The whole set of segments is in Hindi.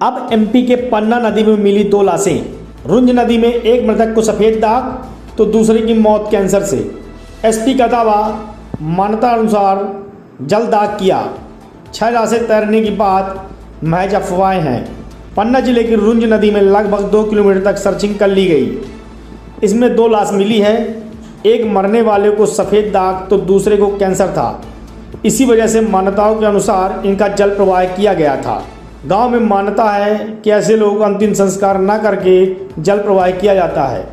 अब एमपी के पन्ना नदी में मिली 2 लाशें। रुंज नदी में एक मृतक को सफ़ेद दाग तो दूसरे की मौत कैंसर से। एसपी का दावा, मान्यता अनुसार जल दाग किया। 6 लाशें तैरने की बात महज अफवाहें हैं। पन्ना जिले की रुंज नदी में लगभग 2 किलोमीटर तक सर्चिंग कर ली गई। इसमें 2 लाश मिली है। एक मरने वाले को सफ़ेद दाग तो दूसरे को कैंसर था। इसी वजह से मान्यताओं के अनुसार इनका जल प्रवाह किया गया था। गांव में मान्यता है कि ऐसे लोगों का अंतिम संस्कार न करके जल प्रवाह किया जाता है।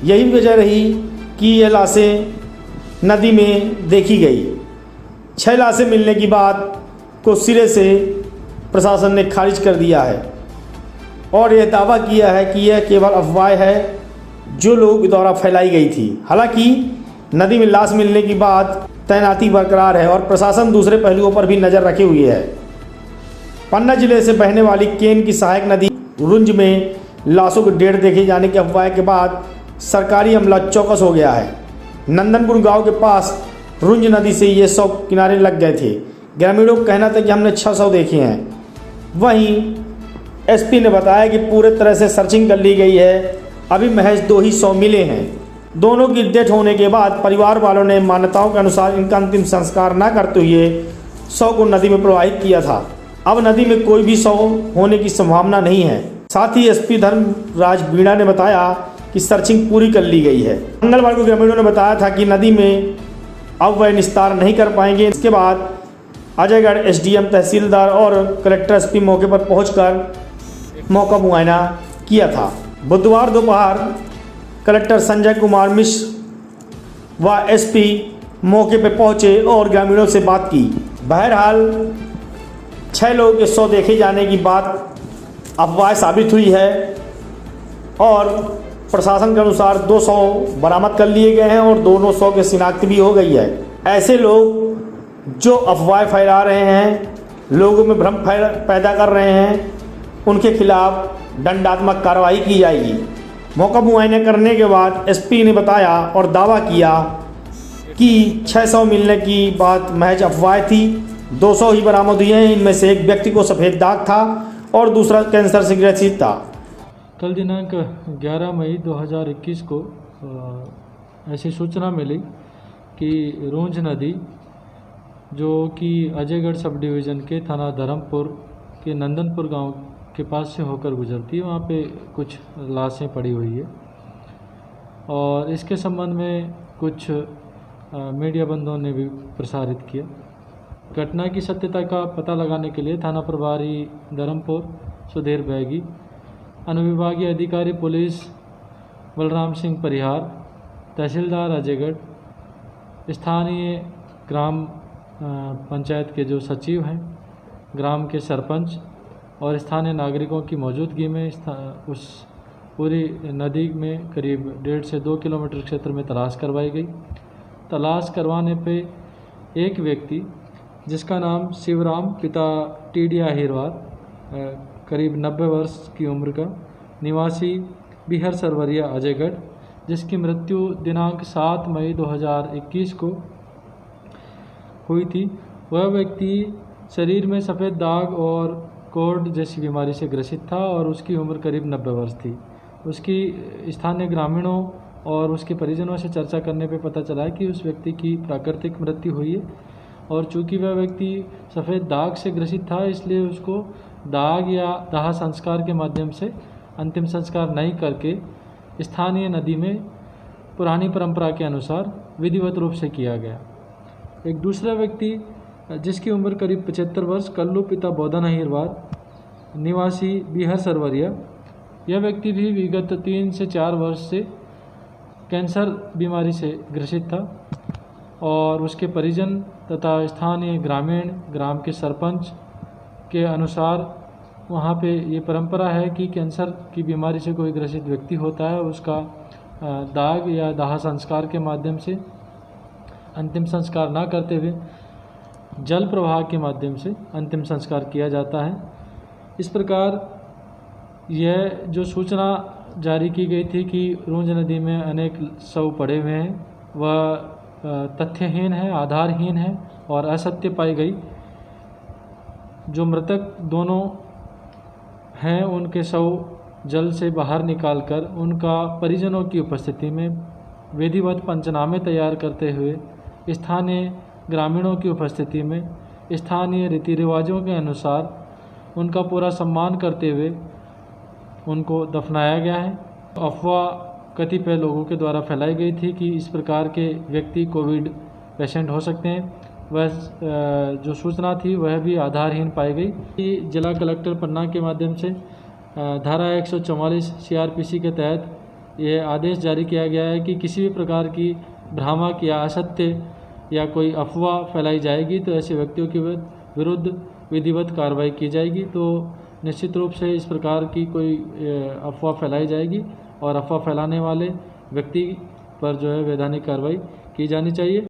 यही वजह रही कि ये लाशें नदी में देखी गई। 6 लाशें मिलने की बात को सिरे से प्रशासन ने खारिज कर दिया है और यह दावा किया है कि यह केवल अफवाह है जो लोगों के द्वारा फैलाई गई थी। हालांकि नदी में लाश मिलने की बाद तैनाती बरकरार है और प्रशासन दूसरे पहलुओं पर भी नज़र रखे हुए है। पन्ना जिले से बहने वाली केन की सहायक नदी रुंज में लाशों के ढेर देखे जाने की अफवाह के बाद सरकारी अमला चौकस हो गया है। नंदनपुर गांव के पास रुंज नदी से ये 100 किनारे लग गए थे। ग्रामीणों का कहना था कि हमने 600 देखे हैं। वहीं एसपी ने बताया कि पूरे तरह से सर्चिंग कर ली गई है। अभी महज 2 ही 100 मिले हैं। दोनों की डेथ होने के बाद परिवार वालों ने मान्यताओं के अनुसार इनका अंतिम संस्कार न करते हुए 100 को नदी में प्रवाहित किया था। अब नदी में कोई भी 100 होने की संभावना नहीं है। साथ ही एसपी धर्मराज बीणा ने बताया कि सर्चिंग पूरी कर ली गई है। मंगलवार को ग्रामीणों ने बताया था कि नदी में अब वह निस्तार नहीं कर पाएंगे। इसके बाद अजयगढ़ एसडीएम, तहसीलदार और कलेक्टर एसपी मौके पर पहुंचकर मौका मुआयना किया था। बुधवार दोपहर कलेक्टर संजय कुमार मिश्र व एसपी मौके पर पहुंचे और ग्रामीणों से बात की। बहरहाल 6 लोगों के 100 देखे जाने की बात अफवाह साबित हुई है और प्रशासन के अनुसार 200 बरामद कर लिए गए हैं और दोनों 100 के शिनाख्त भी हो गई है। ऐसे लोग जो अफवाह फैला रहे हैं, लोगों में भ्रम पैदा कर रहे हैं, उनके खिलाफ दंडात्मक कार्रवाई की जाएगी। मौका मुआयना करने के बाद एसपी ने बताया और दावा किया कि 600 मिलने की बात महज अफवाह थी। 200 ही बरामद हुए हैं। इनमें से एक व्यक्ति को सफ़ेद दाग था और दूसरा कैंसर से ग्रसित था। कल दिनांक 11 मई 2021 को ऐसी सूचना मिली कि रुंज नदी, जो कि अजयगढ़ सब डिवीज़न के थाना धर्मपुर के नंदनपुर गांव के पास से होकर गुजरती है, वहाँ पे कुछ लाशें पड़ी हुई है और इसके संबंध में कुछ मीडिया बंधुओं ने भी प्रसारित किया। घटना की सत्यता का पता लगाने के लिए थाना प्रभारी धर्मपुर सुधीर बैगी, अनुविभागीय अधिकारी पुलिस बलराम सिंह परिहार, तहसीलदार अजयगढ़, स्थानीय ग्राम पंचायत के जो सचिव हैं, ग्राम के सरपंच और स्थानीय नागरिकों की मौजूदगी में उस पूरी नदी में करीब 1.5 से 2 किलोमीटर क्षेत्र में तलाश करवाई गई। तलाश करवाने पे एक व्यक्ति जिसका नाम शिवराम पिता टीडी आहिरवार, करीब 90 वर्ष की उम्र का, निवासी बिहार सरवरिया अजयगढ़, जिसकी मृत्यु दिनांक 7 मई 2021 को हुई थी, वह व्यक्ति शरीर में सफ़ेद दाग और कोढ़ जैसी बीमारी से ग्रसित था और उसकी उम्र करीब 90 वर्ष थी। उसकी स्थानीय ग्रामीणों और उसके परिजनों से चर्चा करने पे पता चला कि उस व्यक्ति की प्राकृतिक मृत्यु हुई है और चूंकि वह व्यक्ति सफ़ेद दाग से ग्रसित था, इसलिए उसको दाग या दाह संस्कार के माध्यम से अंतिम संस्कार नहीं करके स्थानीय नदी में पुरानी परंपरा के अनुसार विधिवत रूप से किया गया। एक दूसरा व्यक्ति जिसकी उम्र करीब 75 वर्ष, कल्लू पिता बोधन अहिरवार, निवासी बिहार सरवरिया, यह व्यक्ति भी विगत 3 से 4 वर्ष से कैंसर बीमारी से ग्रसित था और उसके परिजन तथा स्थानीय ग्रामीण ग्राम के सरपंच के अनुसार वहाँ पे ये परंपरा है कि कैंसर की बीमारी से कोई ग्रसित व्यक्ति होता है, उसका दाग या दाह संस्कार के माध्यम से अंतिम संस्कार ना करते हुए जल प्रवाह के माध्यम से अंतिम संस्कार किया जाता है। इस प्रकार यह जो सूचना जारी की गई थी कि रुंज नदी में अनेक शव पड़े हुए हैं, वह तथ्यहीन है, आधारहीन है और असत्य पाई गई। जो मृतक दोनों हैं उनके शव जल से बाहर निकालकर उनका परिजनों की उपस्थिति में विधिवत पंचनामे तैयार करते हुए स्थानीय ग्रामीणों की उपस्थिति में स्थानीय रीति रिवाजों के अनुसार उनका पूरा सम्मान करते हुए उनको दफनाया गया है। अफवाह कतिपय लोगों के द्वारा फैलाई गई थी कि इस प्रकार के व्यक्ति कोविड पेशेंट हो सकते हैं, वह जो सूचना थी वह भी आधारहीन पाई गई। कि जिला कलेक्टर पन्ना के माध्यम से धारा 144 CRPC के तहत ये आदेश जारी किया गया है कि किसी भी प्रकार की भ्रामक या असत्य या कोई अफवाह फैलाई जाएगी तो ऐसे व्यक्तियों के विरुद्ध विधिवत कार्रवाई की जाएगी। तो निश्चित रूप से इस प्रकार की कोई अफवाह फैलाई जाएगी और अफवाह फैलाने वाले व्यक्ति पर जो है वैधानिक कार्रवाई की जानी चाहिए।